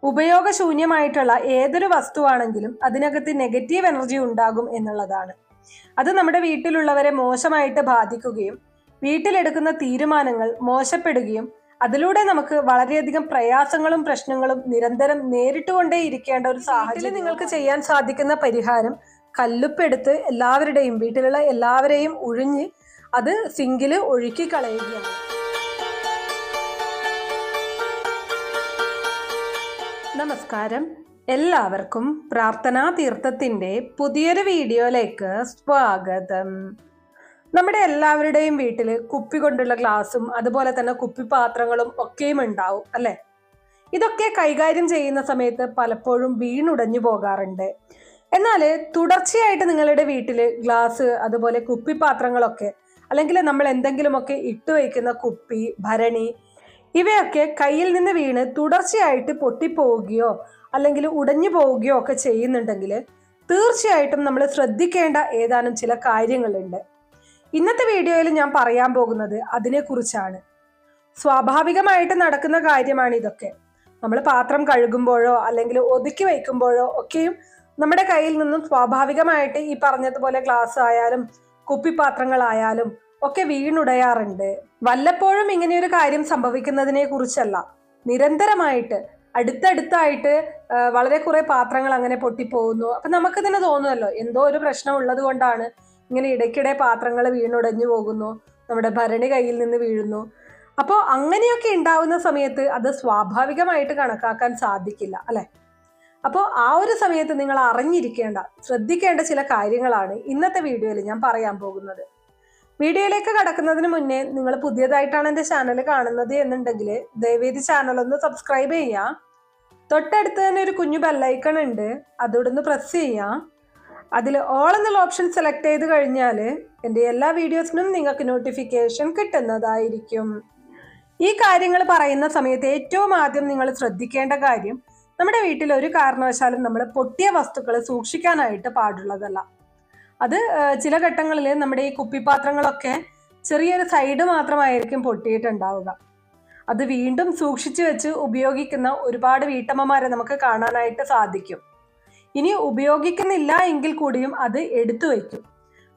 ഉപയോഗശൂന്യമായിട്ടുള്ള ഏതൊരു വസ്തുവാണെങ്കിലും അതിനകത്ത് negative energy ഉണ്ടാകും എന്നുള്ളതാണ്. അത് നമ്മുടെ വീട്ടിലുള്ളവരെ മോശമായിട്ട് ബാധിക്കുകയും വീട്ടിലെടുക്കുന്ന തീരുമാനങ്ങൾ മോശപ്പെടുകയും അതിലൂടെ നമുക്ക് വളരെയധികം പ്രയാസങ്ങളും പ്രശ്നങ്ങളും നിരന്തരം നേരിട്ടുകൊണ്ടേ ഇരിക്കേണ്ട ഒരു സാഹചര്യം. നിങ്ങൾക്ക് ചെയ്യാൻ സാധിക്കുന്ന പരിഹാരം കല്ലുപ്പെടുത്ത് എല്ലാവരുടെയും വീട്ടിലുള്ള എല്ലാവരെയും ഉഴിഞ്ഞ് അത് സിങ്കിൽ ഒഴുക്കി കളയുകയാണ്. നമസ്കാരം, എല്ലാവർക്കും പ്രാർത്ഥനാ തീർത്ഥത്തിന്റെ പുതിയൊരു വീഡിയോയിലേക്ക് സ്വാഗതം. നമ്മുടെ എല്ലാവരുടെയും വീട്ടിൽ കുപ്പി കൊണ്ടുള്ള ഗ്ലാസും അതുപോലെ തന്നെ കുപ്പിപാത്രങ്ങളും ഒക്കെയും ഉണ്ടാവും അല്ലെ? ഇതൊക്കെ കൈകാര്യം ചെയ്യുന്ന സമയത്ത് പലപ്പോഴും വീണുടഞ്ഞു പോകാറുണ്ട്. എന്നാൽ തുടർച്ചയായിട്ട് നിങ്ങളുടെ വീട്ടിൽ ഗ്ലാസ് അതുപോലെ കുപ്പിപാത്രങ്ങളൊക്കെ അല്ലെങ്കിൽ നമ്മൾ എന്തെങ്കിലുമൊക്കെ ഇട്ടുവയ്ക്കുന്ന കുപ്പി, ഭരണി ഇവയൊക്കെ കയ്യിൽ നിന്ന് വീണ് തുടർച്ചയായിട്ട് പൊട്ടിപ്പോവുകയോ അല്ലെങ്കിൽ ഉടഞ്ഞു പോവുകയോ ഒക്കെ ചെയ്യുന്നുണ്ടെങ്കിൽ തീർച്ചയായിട്ടും നമ്മൾ ശ്രദ്ധിക്കേണ്ട ഏതാനും ചില കാര്യങ്ങളുണ്ട്. ഇന്നത്തെ വീഡിയോയിൽ ഞാൻ പറയാൻ പോകുന്നത് അതിനെക്കുറിച്ചാണ്. സ്വാഭാവികമായിട്ട് നടക്കുന്ന കാര്യമാണ് ഇതൊക്കെ. നമ്മൾ പാത്രം കഴുകുമ്പോഴോ അല്ലെങ്കിൽ ഒതുക്കി വയ്ക്കുമ്പോഴോ ഒക്കെയും നമ്മുടെ കയ്യിൽ നിന്നും സ്വാഭാവികമായിട്ട് ഈ പറഞ്ഞതുപോലെ ഗ്ലാസ് ആയാലും കുപ്പിപാത്രങ്ങളായാലും ഒക്കെ വീണുടയാറുണ്ട്. വല്ലപ്പോഴും ഇങ്ങനെയൊരു കാര്യം സംഭവിക്കുന്നതിനെ കുറിച്ചല്ല, നിരന്തരമായിട്ട് അടുത്തടുത്തായിട്ട് വളരെ കുറെ പാത്രങ്ങൾ അങ്ങനെ പൊട്ടിപ്പോകുന്നു. അപ്പൊ നമുക്ക് തന്നെ തോന്നുമല്ലോ എന്തോ ഒരു പ്രശ്നം ഉള്ളത് കൊണ്ടാണ് ഇങ്ങനെ ഇടയ്ക്കിടെ പാത്രങ്ങൾ വീണുടഞ്ഞു പോകുന്നു, നമ്മുടെ ഭരണി കയ്യിൽ നിന്ന് വീഴുന്നു. അപ്പോൾ അങ്ങനെയൊക്കെ ഉണ്ടാവുന്ന സമയത്ത് അത് സ്വാഭാവികമായിട്ട് കണക്കാക്കാൻ സാധിക്കില്ല അല്ലെ? അപ്പോൾ ആ ഒരു സമയത്ത് നിങ്ങൾ അറിഞ്ഞിരിക്കേണ്ട, ശ്രദ്ധിക്കേണ്ട ചില കാര്യങ്ങളാണ് ഇന്നത്തെ വീഡിയോയിൽ ഞാൻ പറയാൻ പോകുന്നത്. വീഡിയോയിലേക്ക് കടക്കുന്നതിന് മുന്നേ നിങ്ങൾ പുതിയതായിട്ടാണ് എൻ്റെ ചാനൽ കാണുന്നത് എന്നുണ്ടെങ്കിൽ ദയവേദി ചാനൽ ഒന്ന് സബ്സ്ക്രൈബ് ചെയ്യാം. തൊട്ടടുത്ത് തന്നെ ഒരു കുഞ്ഞു ബെല്ലൈക്കൺ ഉണ്ട്, അതോടൊന്ന് പ്രസ് ചെയ്യാം. അതിൽ ഓൾ എന്നുള്ള ഓപ്ഷൻ സെലക്ട് ചെയ്ത് കഴിഞ്ഞാൽ എൻ്റെ എല്ലാ വീഡിയോസിനും നിങ്ങൾക്ക് നോട്ടിഫിക്കേഷൻ കിട്ടുന്നതായിരിക്കും. ഈ കാര്യങ്ങൾ പറയുന്ന സമയത്ത് ഏറ്റവും ആദ്യം നിങ്ങൾ ശ്രദ്ധിക്കേണ്ട കാര്യം, നമ്മുടെ വീട്ടിൽ ഒരു കാരണവശാലും നമ്മൾ പൊട്ടിയ വസ്തുക്കൾ സൂക്ഷിക്കാനായിട്ട് പാടുള്ളതല്ല. അത് ചില ഘട്ടങ്ങളിൽ നമ്മുടെ ഈ കുപ്പിപാത്രങ്ങളൊക്കെ ചെറിയൊരു സൈഡ് മാത്രമായിരിക്കും പൊട്ടിയിട്ടുണ്ടാവുക. അത് വീണ്ടും സൂക്ഷിച്ചു വെച്ച് ഉപയോഗിക്കുന്ന ഒരുപാട് വീട്ടമ്മമാരെ നമുക്ക് കാണാനായിട്ട് സാധിക്കും. ഇനി ഉപയോഗിക്കുന്നില്ല എങ്കിൽ കൂടിയും അത് എടുത്തു വയ്ക്കും.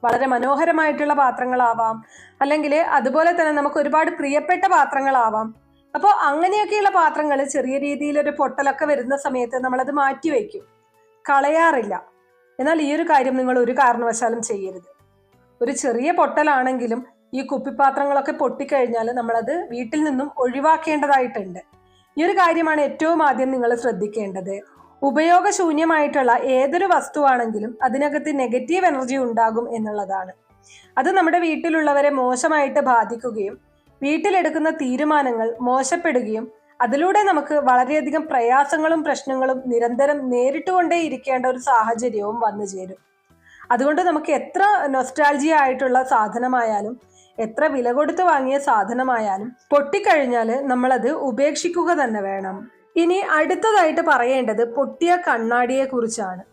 വളരെ മനോഹരമായിട്ടുള്ള പാത്രങ്ങളാവാം, അല്ലെങ്കിൽ അതുപോലെ തന്നെ നമുക്ക് ഒരുപാട് പ്രിയപ്പെട്ട പാത്രങ്ങളാവാം. അപ്പോൾ അങ്ങനെയൊക്കെയുള്ള പാത്രങ്ങൾ ചെറിയ രീതിയിലൊരു പൊട്ടലൊക്കെ വരുന്ന സമയത്ത് നമ്മളത് മാറ്റി വയ്ക്കും, കളയാറില്ല. എന്നാൽ ഈ ഒരു കാര്യം നിങ്ങൾ ഒരു കാരണവശാലും ചെയ്യരുത്. ഒരു ചെറിയ പൊട്ടലാണെങ്കിലും ഈ കുപ്പിപാത്രങ്ങളൊക്കെ പൊട്ടിക്കഴിഞ്ഞാൽ നമ്മളത് വീട്ടിൽ നിന്നും ഒഴിവാക്കേണ്ടതായിട്ടുണ്ട്. ഈ ഒരു കാര്യമാണ് ഏറ്റവും ആദ്യം നിങ്ങൾ ശ്രദ്ധിക്കേണ്ടത്. ഉപയോഗശൂന്യമായിട്ടുള്ള ഏതൊരു വസ്തുവാണെങ്കിലും അതിനകത്ത് നെഗറ്റീവ് എനർജി ഉണ്ടാകും എന്നുള്ളതാണ്. അത് നമ്മുടെ വീട്ടിലുള്ളവരെ മോശമായിട്ട് ബാധിക്കുകയും വീട്ടിലെടുക്കുന്ന തീരുമാനങ്ങൾ മോശപ്പെടുകയും അതിലൂടെ നമുക്ക് വളരെയധികം പ്രയാസങ്ങളും പ്രശ്നങ്ങളും നിരന്തരം നേരിട്ടുകൊണ്ടേ ഇരിക്കേണ്ട ഒരു സാഹചര്യവും വന്നു ചേരും. അതുകൊണ്ട് നമുക്ക് എത്ര നൊസ്റ്റാൾജിയ ആയിട്ടുള്ള സാധനമായാലും എത്ര വില കൊടുത്ത് വാങ്ങിയ സാധനമായാലും പൊട്ടിക്കഴിഞ്ഞാൽ നമ്മളത് ഉപേക്ഷിക്കുക തന്നെ വേണം. ഇനി അടുത്തതായിട്ട് പറയേണ്ടത് പൊട്ടിയ കണ്ണാടിയെ കുറിച്ചാണ്.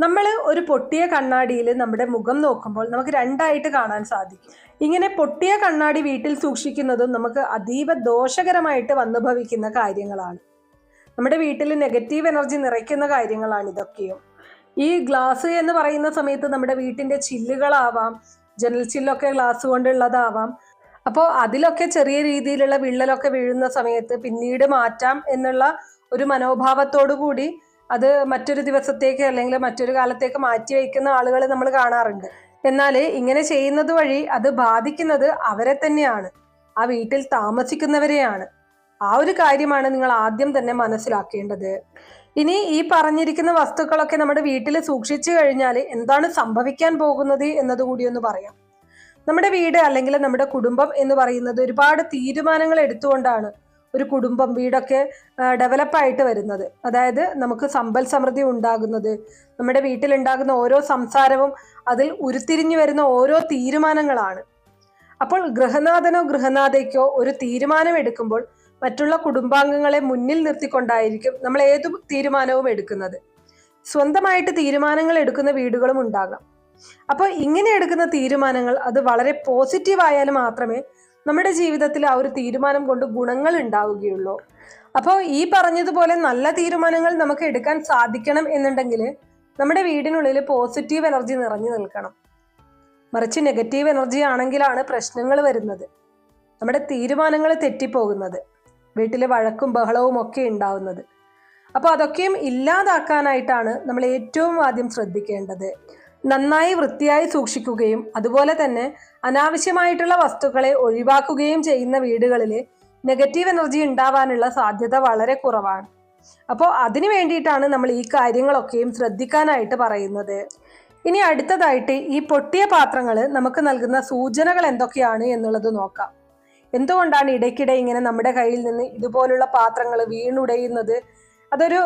നമ്മൾ ഒരു പൊട്ടിയ കണ്ണാടിയിൽ നമ്മുടെ മുഖം നോക്കുമ്പോൾ നമുക്ക് രണ്ടായിട്ട് കാണാൻ സാധിക്കും. ഇങ്ങനെ പൊട്ടിയ കണ്ണാടി വീട്ടിൽ സൂക്ഷിക്കുന്നതും നമുക്ക് അതീവ ദോഷകരമായിട്ട് വന്നുഭവിക്കുന്ന കാര്യങ്ങളാണ്. നമ്മുടെ വീട്ടിൽ നെഗറ്റീവ് എനർജി നിറയ്ക്കുന്ന കാര്യങ്ങളാണ് ഇതൊക്കെയും. ഈ ഗ്ലാസ് എന്ന് പറയുന്ന സമയത്ത് നമ്മുടെ വീട്ടിന്റെ ചില്ലുകളാവാം, ജനൽ ചില്ലൊക്കെ ഗ്ലാസ് കൊണ്ടുള്ളതാവാം. അപ്പോൾ അതിലൊക്കെ ചെറിയ രീതിയിലുള്ള വിള്ളലൊക്കെ വീഴുന്ന സമയത്ത് പിന്നീട് മാറ്റാം എന്നുള്ള ഒരു മനോഭാവത്തോടു കൂടി അത് മറ്റൊരു ദിവസത്തേക്ക് അല്ലെങ്കിൽ മറ്റൊരു കാലത്തേക്ക് മാറ്റി വയ്ക്കുന്ന ആളുകൾ നമ്മൾ കാണാറുണ്ട്. എന്നാൽ ഇങ്ങനെ ചെയ്യുന്നത് വഴി അത് ബാധിക്കുന്നത് അവരെ തന്നെയാണ്, ആ വീട്ടിൽ താമസിക്കുന്നവരെയാണ്. ആ ഒരു കാര്യമാണ് നിങ്ങൾ ആദ്യം തന്നെ മനസ്സിലാക്കേണ്ടത്. ഇനി ഈ പറഞ്ഞിരിക്കുന്ന വസ്തുക്കളൊക്കെ നമ്മുടെ വീട്ടിൽ സൂക്ഷിച്ചു കഴിഞ്ഞാൽ എന്താണ് സംഭവിക്കാൻ പോകുന്നത് എന്നതുകൂടി ഒന്ന് പറയാം. നമ്മുടെ വീട് അല്ലെങ്കിൽ നമ്മുടെ കുടുംബം എന്ന് പറയുന്നത് ഒരുപാട് തീരുമാനങ്ങൾ എടുത്തുകൊണ്ടാണ് ഒരു കുടുംബം, വീടൊക്കെ ഡെവലപ്പായിട്ട് വരുന്നത്. അതായത് നമുക്ക് സമ്പൽ സമൃദ്ധി ഉണ്ടാകുന്നത് നമ്മുടെ വീട്ടിലുണ്ടാകുന്ന ഓരോ സംസാരവും അതിൽ ഉരുത്തിരിഞ്ഞു വരുന്ന ഓരോ തീരുമാനങ്ങളാണ്. അപ്പോൾ ഗൃഹനാഥനോ ഗൃഹനാഥയ്ക്കോ ഒരു തീരുമാനം എടുക്കുമ്പോൾ മറ്റുള്ള കുടുംബാംഗങ്ങളെ മുന്നിൽ നിർത്തിക്കൊണ്ടായിരിക്കും നമ്മൾ ഏതു തീരുമാനവും എടുക്കുന്നത്. സ്വന്തമായിട്ട് തീരുമാനങ്ങൾ എടുക്കുന്ന വീടുകളും ഉണ്ടാകാം. അപ്പോൾ ഇങ്ങനെ എടുക്കുന്ന തീരുമാനങ്ങൾ അത് വളരെ പോസിറ്റീവ് ആയാൽ മാത്രമേ നമ്മുടെ ജീവിതത്തിൽ ആ ഒരു തീരുമാനം കൊണ്ട് ഗുണങ്ങൾ ഉണ്ടാവുകയുള്ളൂ. അപ്പോൾ ഈ പറഞ്ഞതുപോലെ നല്ല തീരുമാനങ്ങൾ നമുക്ക് എടുക്കാൻ സാധിക്കണം എന്നുണ്ടെങ്കിൽ നമ്മുടെ വീടിനുള്ളിൽ പോസിറ്റീവ് എനർജി നിറഞ്ഞു നിൽക്കണം. മറിച്ച് നെഗറ്റീവ് എനർജി ആണെങ്കിലാണ് പ്രശ്നങ്ങൾ വരുന്നത്, നമ്മുടെ തീരുമാനങ്ങൾ തെറ്റിപ്പോകുന്നത്, വീട്ടിൽ വഴക്കും ബഹളവും ഒക്കെ ഉണ്ടാവുന്നത്. അപ്പോൾ അതൊക്കെയും ഇല്ലാതാക്കാനായിട്ടാണ് നമ്മൾ ഏറ്റവും ആദ്യം ശ്രദ്ധിക്കേണ്ടത്. നന്നായി വൃത്തിയായി സൂക്ഷിക്കുകയും അതുപോലെ തന്നെ അനാവശ്യമായിട്ടുള്ള വസ്തുക്കളെ ഒഴിവാക്കുകയും ചെയ്യുന്ന വീടുകളിൽ നെഗറ്റീവ് എനർജി ഉണ്ടാവാനുള്ള സാധ്യത വളരെ കുറവാണ്. അപ്പോൾ അതിനു വേണ്ടിയിട്ടാണ് നമ്മൾ ഈ കാര്യങ്ങളൊക്കെയും ശ്രദ്ധിക്കാനായിട്ട് പറയുന്നത്. ഇനി അടുത്തതായിട്ട് ഈ പൊട്ടിയ പാത്രങ്ങൾ നമുക്ക് നൽകുന്ന സൂചനകൾ എന്തൊക്കെയാണ് എന്നുള്ളത് നോക്കാം. എന്തുകൊണ്ടാണ് ഇടയ്ക്കിടെ ഇങ്ങനെ നമ്മുടെ കയ്യിൽ നിന്ന് ഇതുപോലുള്ള പാത്രങ്ങൾ വീണുടയുന്നത്? അതൊരു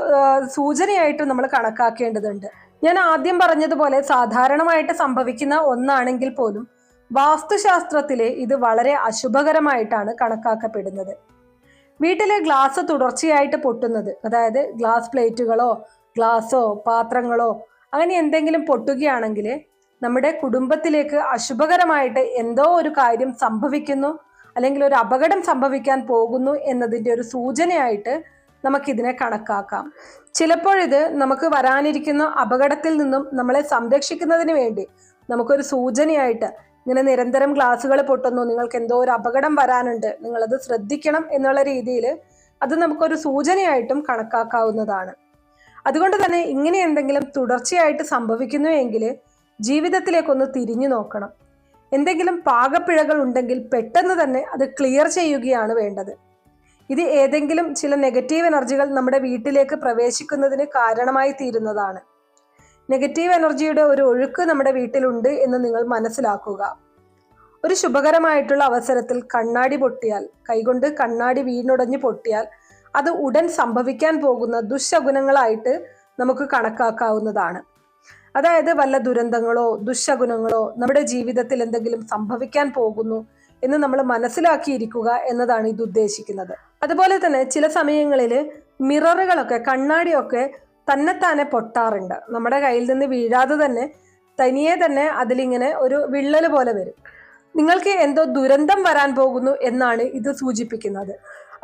സൂചനയായിട്ട് നമ്മൾ കണക്കാക്കേണ്ടതുണ്ട്. ഞാൻ ആദ്യം പറഞ്ഞതുപോലെ സാധാരണമായിട്ട് സംഭവിക്കുന്ന ഒന്നാണെങ്കിൽ പോലും വാസ്തുശാസ്ത്രത്തിലെ ഇത് വളരെ അശുഭകരമായിട്ടാണ് കണക്കാക്കപ്പെടുന്നത്. വീട്ടിലെ ഗ്ലാസ് തുടർച്ചയായിട്ട് പൊട്ടുന്നത്, അതായത് ഗ്ലാസ് പ്ലേറ്റുകളോ ഗ്ലാസോ പാത്രങ്ങളോ അങ്ങനെ എന്തെങ്കിലും പൊട്ടുകയാണെങ്കിൽ നമ്മുടെ കുടുംബത്തിലേക്ക് അശുഭകരമായിട്ട് എന്തോ ഒരു കാര്യം സംഭവിക്കുന്നു, അല്ലെങ്കിൽ ഒരു അപകടം സംഭവിക്കാൻ പോകുന്നു എന്നതിൻ്റെ ഒരു സൂചനയായിട്ട് നമുക്കിതിനെ കണക്കാക്കാം. ചിലപ്പോഴിത് നമുക്ക് വരാനിരിക്കുന്ന അപകടത്തിൽ നിന്നും നമ്മളെ സംരക്ഷിക്കുന്നതിന് വേണ്ടി നമുക്കൊരു സൂചനയായിട്ട്, ഇങ്ങനെ നിരന്തരം ഗ്ലാസുകൾ പൊട്ടുന്നു, നിങ്ങൾക്ക് എന്തോ ഒരു അപകടം വരാനുണ്ട്, നിങ്ങളത് ശ്രദ്ധിക്കണം എന്നുള്ള രീതിയിൽ അത് നമുക്കൊരു സൂചനയായിട്ടും കണക്കാക്കാവുന്നതാണ്. അതുകൊണ്ട് തന്നെ ഇങ്ങനെ എന്തെങ്കിലും തുടർച്ചയായിട്ട് സംഭവിക്കുന്നു എങ്കിൽ ജീവിതത്തിലേക്കൊന്ന് തിരിഞ്ഞു നോക്കണം. എന്തെങ്കിലും പാകപ്പിഴകൾ ഉണ്ടെങ്കിൽ പെട്ടെന്ന് തന്നെ അത് ക്ലിയർ ചെയ്യുകയാണ് വേണ്ടത്. ഇത് ഏതെങ്കിലും ചില നെഗറ്റീവ് എനർജികൾ നമ്മുടെ വീട്ടിലേക്ക് പ്രവേശിക്കുന്നതിന് കാരണമായി തീരുന്നതാണ്. നെഗറ്റീവ് എനർജിയുടെ ഒരു ഒഴുക്ക് നമ്മുടെ വീട്ടിലുണ്ട് എന്ന് നിങ്ങൾ മനസ്സിലാക്കുക. ഒരു ശുഭകരമായിട്ടുള്ള അവസരത്തിൽ കണ്ണാടി പൊട്ടിയാൽ, കൈകൊണ്ട് കണ്ണാടി വീണുടഞ്ഞ് പൊട്ടിയാൽ അത് ഉടൻ സംഭവിക്കാൻ പോകുന്ന ദുശകുനങ്ങളായിട്ട് നമുക്ക് കണക്കാക്കാവുന്നതാണ്. അതായത് വല്ല ദുരന്തങ്ങളോ ദുശകുനങ്ങളോ നമ്മുടെ ജീവിതത്തിൽ എന്തെങ്കിലും സംഭവിക്കാൻ പോകുന്നു എന്ന് നമ്മൾ മനസ്സിലാക്കിയിരിക്കുക എന്നതാണ് ഇത് ഉദ്ദേശിക്കുന്നത്. അതുപോലെ തന്നെ ചില സമയങ്ങളിൽ മിററുകളൊക്കെ, കണ്ണാടിയൊക്കെ തന്നെത്താനെ പൊട്ടാറുണ്ട്. നമ്മുടെ കയ്യിൽ നിന്ന് വീഴാതെ തന്നെ തനിയെ തന്നെ അതിലിങ്ങനെ ഒരു വിള്ളൽ പോലെ വരും. നിങ്ങൾക്ക് എന്തോ ദുരന്തം വരാൻ പോകുന്നു എന്നാണ് ഇത് സൂചിപ്പിക്കുന്നത്.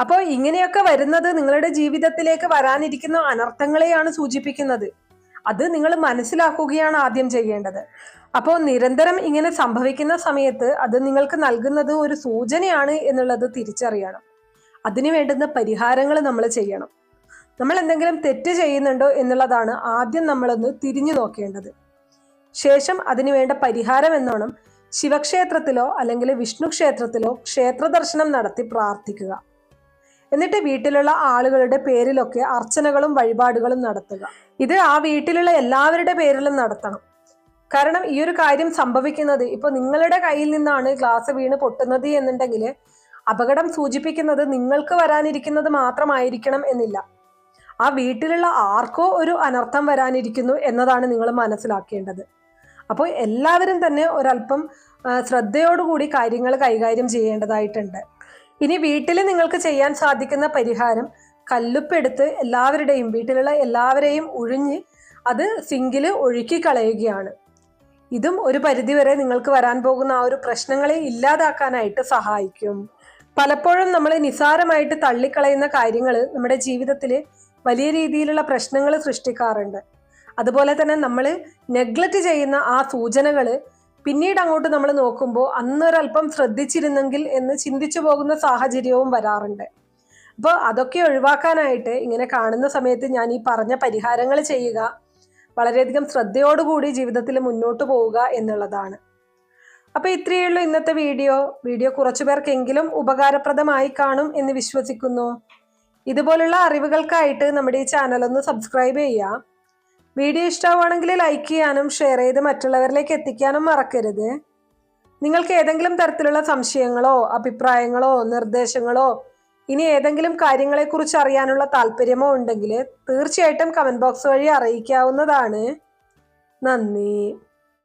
അപ്പോൾ ഇങ്ങനെയൊക്കെ വരുന്നത് നിങ്ങളുടെ ജീവിതത്തിലേക്ക് വരാനിരിക്കുന്ന അനർത്ഥങ്ങളെയാണ് സൂചിപ്പിക്കുന്നത്. അത് നിങ്ങൾ മനസ്സിലാക്കുകയാണ് ആദ്യം ചെയ്യേണ്ടത്. അപ്പോൾ നിരന്തരം ഇങ്ങനെ സംഭവിക്കുന്ന സമയത്ത് അത് നിങ്ങൾക്ക് നൽകുന്നത് ഒരു സൂചനയാണ് എന്നുള്ളത് തിരിച്ചറിയണം. അതിനു വേണ്ടുന്ന പരിഹാരങ്ങൾ നമ്മൾ ചെയ്യണം. നമ്മൾ എന്തെങ്കിലും തെറ്റ് ചെയ്യുന്നുണ്ടോ എന്നുള്ളതാണ് ആദ്യം നമ്മളൊന്ന് തിരിഞ്ഞു നോക്കേണ്ടത്. ശേഷം അതിനു വേണ്ട പരിഹാരം എന്നോണം ശിവക്ഷേത്രത്തിലോ അല്ലെങ്കിൽ വിഷ്ണു ക്ഷേത്രത്തിലോ ക്ഷേത്ര ദർശനം നടത്തി പ്രാർത്ഥിക്കുക. എന്നിട്ട് വീട്ടിലുള്ള ആളുകളുടെ പേരിലൊക്കെ അർച്ചനകളും വഴിപാടുകളും നടത്തുക. ഇത് ആ വീട്ടിലുള്ള എല്ലാവരുടെ പേരിലും നടത്തണം. കാരണം ഈ ഒരു കാര്യം സംഭവിക്കുന്നത് ഇപ്പോൾ നിങ്ങളുടെ കയ്യിൽ നിന്നാണ് ഗ്ലാസ് വീണ് പൊട്ടുന്നത് എന്നുണ്ടെങ്കിൽ അപകടം സൂചിപ്പിക്കുന്നത് നിങ്ങൾക്ക് വരാനിരിക്കുന്നത് മാത്രമായിരിക്കണം എന്നില്ല. ആ വീട്ടിലുള്ള ആർക്കോ ഒരു അനർത്ഥം വരാനിരിക്കുന്നു എന്നതാണ് നിങ്ങൾ മനസ്സിലാക്കേണ്ടത്. അപ്പോൾ എല്ലാവരും തന്നെ ഒരല്പം ശ്രദ്ധയോടുകൂടി കാര്യങ്ങൾ കൈകാര്യം ചെയ്യേണ്ടതായിട്ടുണ്ട്. ഇനി വീട്ടിൽ നിങ്ങൾക്ക് ചെയ്യാൻ സാധിക്കുന്ന പരിഹാരം, കല്ലുപ്പെടുത്ത് എല്ലാവരുടെയും വീട്ടിലുള്ള എല്ലാവരെയും ഉഴിഞ്ഞ് അത് സിങ്കിൽ ഒഴുക്കി കളയുകയാണ്. ഇതും ഒരു പരിധിവരെ നിങ്ങൾക്ക് വരാൻ പോകുന്ന ആ ഒരു പ്രശ്നങ്ങളെ ഇല്ലാതാക്കാനായിട്ട് സഹായിക്കും. പലപ്പോഴും നമ്മൾ നിസ്സാരമായിട്ട് തള്ളിക്കളയുന്ന കാര്യങ്ങൾ നമ്മുടെ ജീവിതത്തിൽ വലിയ രീതിയിലുള്ള പ്രശ്നങ്ങൾ സൃഷ്ടിക്കാറുണ്ട്. അതുപോലെ തന്നെ നമ്മൾ നെഗ്ലക്റ്റ് ചെയ്യുന്ന ആ സൂചനകൾ പിന്നീട് അങ്ങോട്ട് നമ്മൾ നോക്കുമ്പോൾ അന്നൊരല്പം ശ്രദ്ധിച്ചിരുന്നെങ്കിൽ എന്ന് ചിന്തിച്ചു പോകുന്ന സാഹചര്യവും വരാറുണ്ട്. അപ്പോൾ അതൊക്കെ ഒഴിവാക്കാനായിട്ട് ഇങ്ങനെ കാണുന്ന സമയത്ത് ഞാൻ ഈ പറഞ്ഞ പരിഹാരങ്ങൾ ചെയ്യുക, വളരെയധികം ശ്രദ്ധയോടുകൂടി ജീവിതത്തിൽ മുന്നോട്ട് പോവുക എന്നുള്ളതാണ്. അപ്പോൾ ഇത്രയേ ഉള്ളൂ ഇന്നത്തെ വീഡിയോ കുറച്ചു പേർക്കെങ്കിലും ഉപകാരപ്രദമായി കാണും എന്ന് വിശ്വസിക്കുന്നു. ഇതുപോലുള്ള അറിവുകൾക്കായിട്ട് നമ്മുടെ ഈ ചാനൽ ഒന്ന് സബ്സ്ക്രൈബ് ചെയ്യുക. വീഡിയോ ഇഷ്ടമാണെങ്കിൽ ലൈക്ക് ചെയ്യാനും ഷെയർ ചെയ്ത് മറ്റുള്ളവരിലേക്ക് എത്തിക്കാനും മറക്കരുത്. നിങ്ങൾക്ക് ഏതെങ്കിലും തരത്തിലുള്ള സംശയങ്ങളോ അഭിപ്രായങ്ങളോ നിർദ്ദേശങ്ങളോ ഇനി ഏതെങ്കിലും കാര്യങ്ങളെക്കുറിച്ച് അറിയാനുള്ള താല്പര്യമോ ഉണ്ടെങ്കിൽ തീർച്ചയായിട്ടും കമൻറ്റ് ബോക്സ് വഴി അറിയിക്കാവുന്നതാണ്. നന്ദി.